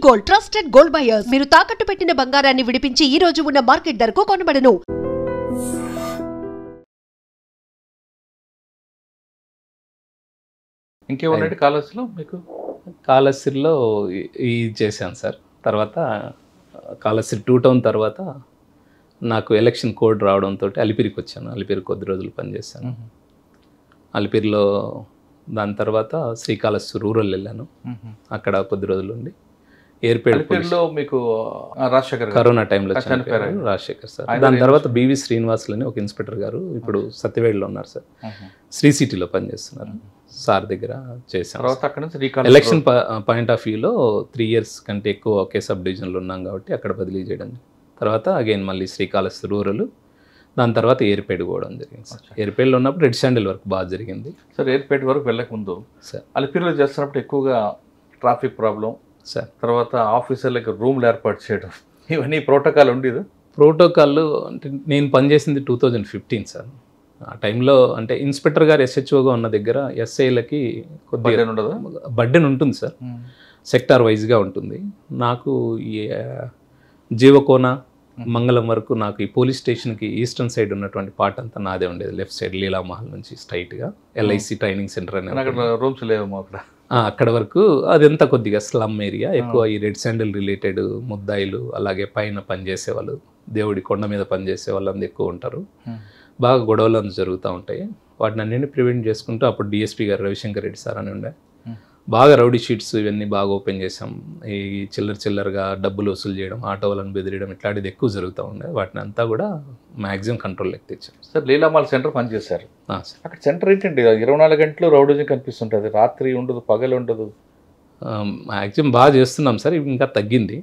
Gold, trusted gold buyers. మీరు తాకట్టు పెట్టిన బంగారాన్ని విడిపించి ఈ రోజు ఉన్న మార్కెట్ ధరకు కొనబడను. ఇంకేమన్నాడు కాళహస్తిలో మీకు? కాళహస్తిలో ఇది చేశాను సార్. తర్వాత కాళహస్తి 2 టౌన్ తర్వాత నాకు ఎలక్షన్ కోడ్ రావడంతో అలిపిరికి వచ్చాను. అలిపిరి కొద్ది రోజులు పనిచేశాను. అలిపిరిలో దాని తర్వాత శ్రీకాళహస్తి రూరల్ వెళ్ళాను. అక్కడ కొద్ది రోజులు ఉండి ఏర్పేటలో మీకు రాజశేఖర్ కరోనా టైంలో చనిపోయారు రాజశేఖర్ సార్. దాని తర్వాత బివి శ్రీనివాసులని ఒక ఇన్స్పెక్టర్ గారు ఇప్పుడు సత్యవేడ్లో ఉన్నారు సార్. శ్రీ సిటీలో పనిచేస్తున్నారు సార్ దగ్గర చేశాను. ఎలక్షన్ పాయింట్ ఆఫ్ వ్యూలో 3 years కంటే ఎక్కువ ఒకే సబ్ డివిజన్లో ఉన్నాం కాబట్టి అక్కడ బదిలీ చేయడం. తర్వాత అగైన్ మళ్ళీ శ్రీకాళహస్తి రూరల్, దాని తర్వాత ఏర్పేట పోవడం జరిగింది సార్. ఏర్పేటలో ఉన్నప్పుడు రెడ్ శాండిల్ వర్క్ బాగా జరిగింది సార్. ఏర్పేట వరకు వెళ్ళక ముందు సార్ అలిపిరిలో చేస్తున్నప్పుడు ఎక్కువగా ట్రాఫిక్ ప్రాబ్లం సార్, తర్వాత ఆఫీసర్లకు రూమ్లు ఏర్పాటు చేయడం, ఇవన్నీ ప్రోటోకాల్ ఉండేది. ప్రోటోకాల్ అంటే నేను పనిచేసింది 2015 సార్. ఆ టైంలో అంటే ఇన్స్పెక్టర్ గారు SHOగా ఉన్న దగ్గర ఎస్ఐలకి కొద్దిగా బర్డెన్ ఉంటుంది సార్. సెక్టార్ వైజ్గా ఉంటుంది. నాకు ఈ జీవకోన మంగళం వరకు నాకు ఈ పోలీస్ స్టేషన్కి ఈస్టర్న్ సైడ్ ఉన్నటువంటి పార్ట్ అంతా నాదే ఉండేది. లెఫ్ట్ సైడ్ లీలామహల్ నుంచి స్ట్రైట్గా LIC ట్రైనింగ్ సెంటర్ అనేది రూమ్స్ లేవు అక్కడ. అక్కడ వరకు అదంతా కొద్దిగా స్లమ్ ఏరియా. ఎక్కువ ఈ రెడ్ శాండిల్ రిలేటెడ్ ముద్దాయిలు, అలాగే పైన పనిచేసే వాళ్ళు, దేవుడి కొండ మీద పనిచేసే వాళ్ళు అందరూ ఎక్కువ ఉంటారు. బాగా గొడవలు అంతా జరుగుతూ ఉంటాయి. వాటిని అన్నింటినీ ప్రివెంట్ చేసుకుంటూ అప్పుడు DSP గారు రవిశంకర్ రెడ్డి సార్ అని ఉండే. బాగా రౌడీ షీట్స్ ఇవన్నీ బాగా ఓపెన్ చేసాం. ఈ చిల్లరగా డబ్బులు వసూలు చేయడం, ఆటో వాళ్ళని బెదిరియడం ఇట్లాంటిది ఎక్కువ జరుగుతూ ఉండే. వాటిని అంతా కూడా మ్యాక్సిమం కంట్రోల్లోకి తెచ్చాం సార్. లీలామాల్ సెంటర్ పనిచేశారు. అక్కడ సెంటర్ ఏంటండి 24 గంటలు రౌడీజం కనిపిస్తుంటుంది, రాత్రి ఉండదు, పగలు ఉండదు. మ్యాక్సిమం బాగా చేస్తున్నాం సార్. ఇంకా తగ్గింది,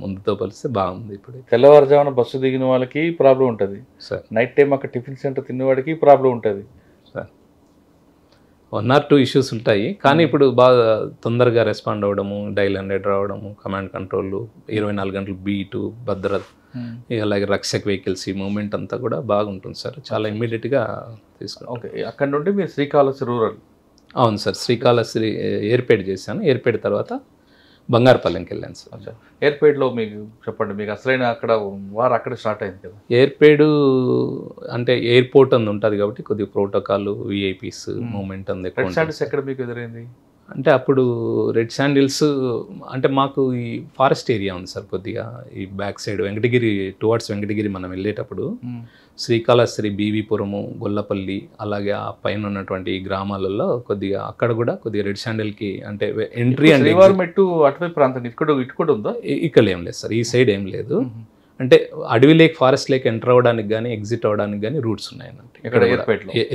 ముందుతో పోలిస్తే బాగుంది. ఇప్పుడు తెల్లవారుజామున బస్సు దిగిన వాళ్ళకి ప్రాబ్లం ఉంటుంది సార్. నైట్ టైం అక్కడ టిఫిన్ సెంటర్ తినేవాడికి ప్రాబ్లం ఉంటుంది సార్. 1 or 2 ఇష్యూస్ ఉంటాయి, కానీ ఇప్పుడు బాగా తొందరగా రెస్పాండ్ అవ్వడము, డైల్ 100 రావడము, కమాండ్ కంట్రోల్, 24 గంటలు బీటు, భద్రత, అలాగే రక్షక్ వెహికల్స్, ఈ మూమెంట్ అంతా కూడా బాగుంటుంది సార్. చాలా ఇమ్మీడియట్గా తీసుకున్నాం. ఓకే, అక్కడ నుండి మీరు శ్రీకాళహస్తి రూరల్? అవును సార్. శ్రీకాళహస్తి ఏర్పేట చేశాను. ఏర్పేట తర్వాత బంగారుపల్లెంకి వెళ్ళాను సార్. ఏర్పేటలో మీకు చెప్పండి, మీకు అసలైన అక్కడ వారు అక్కడ స్టార్ట్ అయింది కదా. ఏర్పేడు అంటే ఎయిర్పోర్ట్ అందు ఉంటుంది కాబట్టి కొద్దిగా ప్రోటోకాల్, VIPs మూమెంట్ అంది ఎక్కువ. రెడ్ శాండిల్స్ ఎక్కడ మీకు ఎదురైంది అంటే అప్పుడు రెడ్ శాండిల్స్ అంటే మాకు ఈ ఫారెస్ట్ ఏరియా ఉంది సార్. కొద్దిగా ఈ back side Venkatagiri towards Venkatagiri మనం వెళ్ళేటప్పుడు శ్రీకాళహస్తి, బీవీపురము, గొల్లపల్లి, అలాగే ఆ పైన ఉన్నటువంటి గ్రామాలలో కొద్దిగా అక్కడ కూడా కొద్దిగా రెడ్ శాండిల్కి అంటే ఎంట్రీ అండ్ మెట్టు అటువైపు ప్రాంతం ఇటు కూడా ఉందా? ఇక్కడ ఏం లేదు సార్, ఈ సైడ్ ఏం లేదు. అంటే అడవి లేక్, ఫారెస్ట్ లేక్ ఎంటర్ అవ్వడానికి కానీ ఎగ్జిట్ అవ్వడానికి కానీ రూట్స్ ఉన్నాయన్నమాట. ఇక్కడ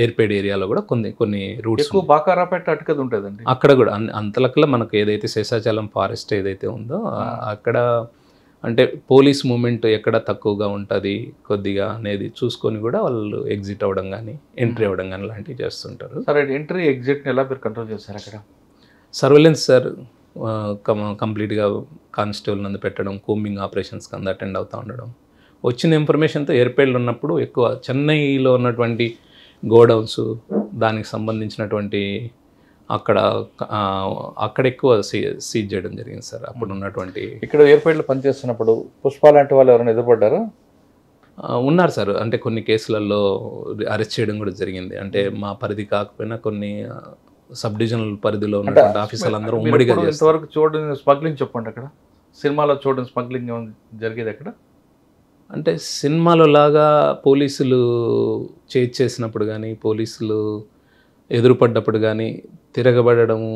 ఏర్పేట ఏరియాలో కూడా కొన్ని రూట్స్. బాకారాపేట అటుకది ఉంటుందండి. అక్కడ కూడా అంతలకల్లా మనకు ఏదైతే శేషాచలం ఫారెస్ట్ ఏదైతే ఉందో అక్కడ అంటే పోలీస్ మూమెంట్ ఎక్కడ తక్కువగా ఉంటుంది కొద్దిగా అనేది చూసుకొని కూడా వాళ్ళు ఎగ్జిట్ అవ్వడం కానీ ఎంట్రీ అవ్వడం కానీ లాంటివి చేస్తుంటారు. సరే, ఎంట్రీ ఎగ్జిట్ని ఎలా మీరు కంట్రోల్ చేస్తారు అక్కడ? సర్వేలెన్స్ సార్ కంప్లీట్గా కానిస్టేబుల్ నందు పెట్టడం, కోంబింగ్ ఆపరేషన్స్కి అందు అటెండ్ అవుతూ ఉండడం. వచ్చిన ఇన్ఫర్మేషన్తో ఏర్పేటలో ఉన్నప్పుడు ఎక్కువ చెన్నైలో ఉన్నటువంటి గోడౌన్స్, దానికి సంబంధించినటువంటి అక్కడ ఎక్కువ సీజ్ చేయడం జరిగింది సార్. అప్పుడు ఉన్నటువంటి ఇక్కడ ఏర్పేటలో పనిచేస్తున్నప్పుడు పుష్ప లాంటి వాళ్ళు ఎవరైనా ఎదురుపడ్డారా? ఉన్నారు సార్. అంటే కొన్ని కేసులలో అరెస్ట్ చేయడం కూడా జరిగింది. అంటే మా పరిధి కాకపోయినా కొన్ని సబ్ డివిజనల్ పరిధిలో ఉన్నటువంటి ఆఫీసర్లు అందరూ ఉమ్మడిగా ఇంతవరకు చూడండి. స్మగ్లింగ్ చెప్పండి, అక్కడ సినిమాలో చూడండి స్మగ్లింగ్ జరిగేది అక్కడ? అంటే సినిమాలో లాగా పోలీసులు చేసినప్పుడు కానీ, పోలీసులు ఎదురుపడ్డప్పుడు కానీ తిరగబడము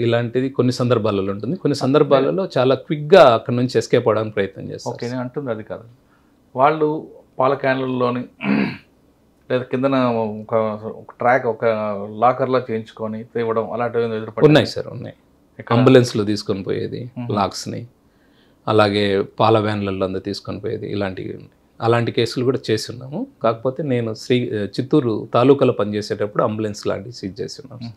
ఇలాంటిది కొన్ని సందర్భాలలో ఉంటుంది. కొన్ని సందర్భాలలో చాలా క్విక్గా అక్కడ నుంచి ఎస్కేప్ అవడానికి ప్రయత్నం చేస్తారు. ఓకే, నేను అంటుంది అది కాదు. వాళ్ళు పాల క్యాన్లలోని లేదా కిందన ఒక ట్రాక్, ఒక లాకర్లా చేయించుకొని తేవడం అలాంటివి ఎదురుపడి ఉన్నాయి సార్. ఉన్నాయి. అంబులెన్స్లో తీసుకొని పోయేది లాక్స్ని, అలాగే పాల వ్యాన్లలో అందరూ తీసుకొని పోయేది, ఇలాంటివి ఉన్నాయి. అలాంటి కేసులు కూడా చేసి ఉన్నాము. కాకపోతే నేను చిత్తూరు తాలూకాలో పనిచేసేటప్పుడు అంబులెన్స్ లాంటివి సీజ్ చేసి ఉన్నాము.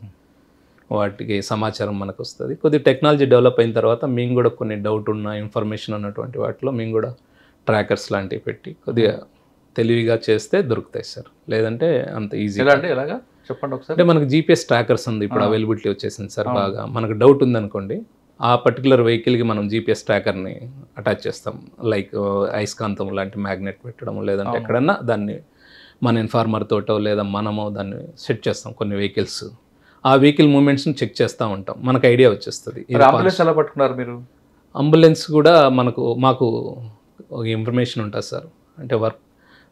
వాటికి సమాచారం మనకు వస్తుంది. కొద్దిగా టెక్నాలజీ డెవలప్ అయిన తర్వాత మేము కూడా కొన్ని డౌట్ ఉన్న ఇన్ఫర్మేషన్ ఉన్నటువంటి వాటిలో మేము కూడా ట్రాకర్స్ లాంటివి పెట్టి కొద్దిగా తెలివిగా చేస్తే దొరుకుతాయి సార్. లేదంటే అంత ఈజీ అంటే ఎలాగా చెప్పండి ఒకసారి. అంటే మనకు GPS ట్రాకర్స్ ఉంది ఇప్పుడు అవైలబిలిటీ వచ్చేసింది సార్. బాగా మనకు డౌట్ ఉందనుకోండి, ఆ పర్టికులర్ వెహికల్కి మనం జీపీఎస్ ట్రాకర్ని అటాచ్ చేస్తాం. లైక్ అయస్కాంతం లాంటి మ్యాగ్నెట్ పెట్టడం, లేదంటే ఎక్కడన్నా దాన్ని మన ఇన్ఫార్మర్ తోటో లేదా మనమో దాన్ని సెట్ చేస్తాం కొన్ని వెహికల్స్. ఆ వెహికల్ మూమెంట్స్ని చెక్ చేస్తూ ఉంటాం, మనకు ఐడియా వచ్చేస్తుంది. అంబులెన్స్ ఎలా పట్టుకున్నారు మీరు? అంబులెన్స్ కూడా మాకు ఒక ఇన్ఫర్మేషన్ ఉంటుంది సార్, అంటే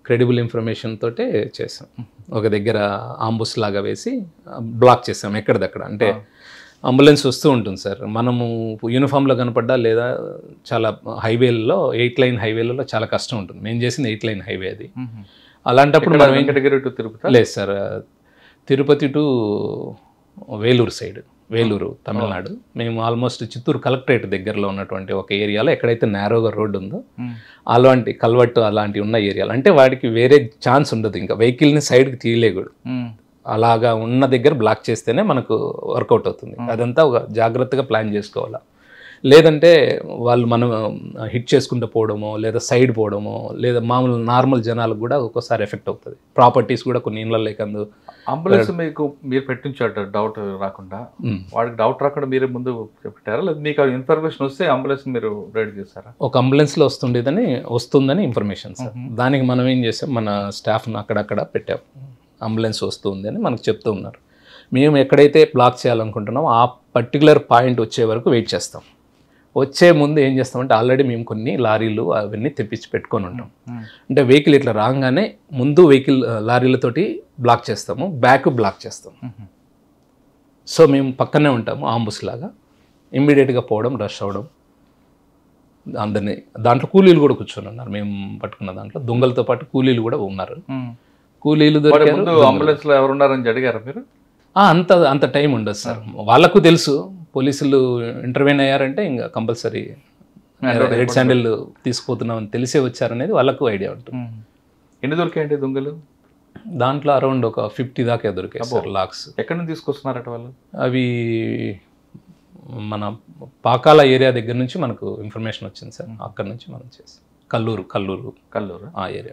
క్రెడిబుల్ ఇన్ఫర్మేషన్ తోటే చేసాం. ఒక దగ్గర ఆంబుస్ లాగా వేసి బ్లాక్ చేసాం ఎక్కడిదక్కడ. అంటే అంబులెన్స్ వస్తూ ఉంటుంది సార్, మనము యూనిఫామ్లో కనపడ్డా లేదా చాలా హైవేలలో 8 లైన్ హైవేలలో చాలా కష్టం ఉంటుంది. మేము చేసింది 8 లైన్ హైవే అది. అలాంటప్పుడు మనం వెంకటగిరి టు తిరుపతి? లేదు sir, Tirupati to Vellore side, Vellore Tamil Nadu. మేము ఆల్మోస్ట్ చిత్తూరు కలెక్టరేట్ దగ్గరలో ఉన్నటువంటి ఒక ఏరియాలో ఎక్కడైతే నేరోగా రోడ్డు ఉందో అలాంటి కల్వట్టు అలాంటివి ఉన్న ఏరియాలు, అంటే వాడికి వేరే ఛాన్స్ ఉండదు, ఇంకా వెహికల్ని సైడ్కి తీయలేకూడదు. అలాగా ఉన్న దగ్గర బ్లాక్ చేస్తేనే మనకు వర్కౌట్ అవుతుంది. అదంతా ఒక జాగ్రత్తగా ప్లాన్ చేసుకోవాలా. లేదంటే వాళ్ళు మనం హిట్ చేసుకుంటూ పోవడమో లేదా సైడ్ పోవడమో లేదా మామూలు నార్మల్ జనాలకు కూడా ఒక్కోసారి ఎఫెక్ట్ అవుతుంది. ప్రాపర్టీస్ కూడా కొన్ని ఇళ్ళ లేకందు. అంబులెన్స్ మీరు పెట్టించాడు డౌట్ రాకుండా, వాడికి డౌట్ రాకుండా మీరే ముందు పెట్టారా, లేదా మీకు ఇన్ఫర్మేషన్ వస్తే అంబులెన్స్ మీరు రెడీ చేస్తారా? ఒక అంబులెన్స్లో వస్తుందని ఇన్ఫర్మేషన్ సార్, దానికి మనం ఏం చేసాం, మన స్టాఫ్ను అక్కడక్కడ పెట్టాం. అంబులెన్స్ వస్తుంది అని మనకు చెప్తూ ఉన్నారు. మేము ఎక్కడైతే బ్లాక్ చేయాలనుకుంటున్నామో ఆ పర్టికులర్ పాయింట్ వచ్చే వరకు వెయిట్ చేస్తాం. వచ్చే ముందు ఏం చేస్తామంటే ఆల్రెడీ మేము కొన్ని లారీలు అవన్నీ తెప్పించి పెట్టుకొని ఉంటాం. అంటే వెహికల్ ఇట్లా రాగానే ముందు వెహికల్ లారీలతోటి బ్లాక్ చేస్తాము, బ్యాక్ బ్లాక్ చేస్తాం. సో మేము పక్కనే ఉంటాము ఆంబుస్ లాగా, ఇమ్మీడియట్గా పోవడం, రష్ అవ్వడం. అందరినీ దాంట్లో కూలీలు కూడా కూర్చొని ఉన్నారు, మేము పట్టుకున్న దాంట్లో దొంగలతో పాటు కూలీలు కూడా ఉన్నారు. కూలీలు దొరికారు. అంబులెన్స్లో ఎవరున్నారని అడిగారా మీరు? అంత టైం ఉండదు సార్, వాళ్ళకు తెలుసు పోలీసులు ఇంటర్వ్యూన్ అయ్యారంటే ఇంకా కంపల్సరీ రెడ్ శాండిల్ తీసుకుపోతున్నామని తెలిసే వచ్చారనేది వాళ్ళకు ఐడియా ఉంటుంది. ఎన్ని దొరికాయండి దొంగలు? దాంట్లో అరౌండ్ ఒక 50 దాకా దొరికాయి సార్ లాక్స్. ఎక్కడి నుంచి తీసుకొస్తున్నారట వాళ్ళు? అవి మన పాకాల ఏరియా దగ్గర నుంచి మనకు ఇన్ఫర్మేషన్ వచ్చింది సార్, అక్కడ నుంచి మనం చేసాం. కల్లూరు ఆ ఏరియా.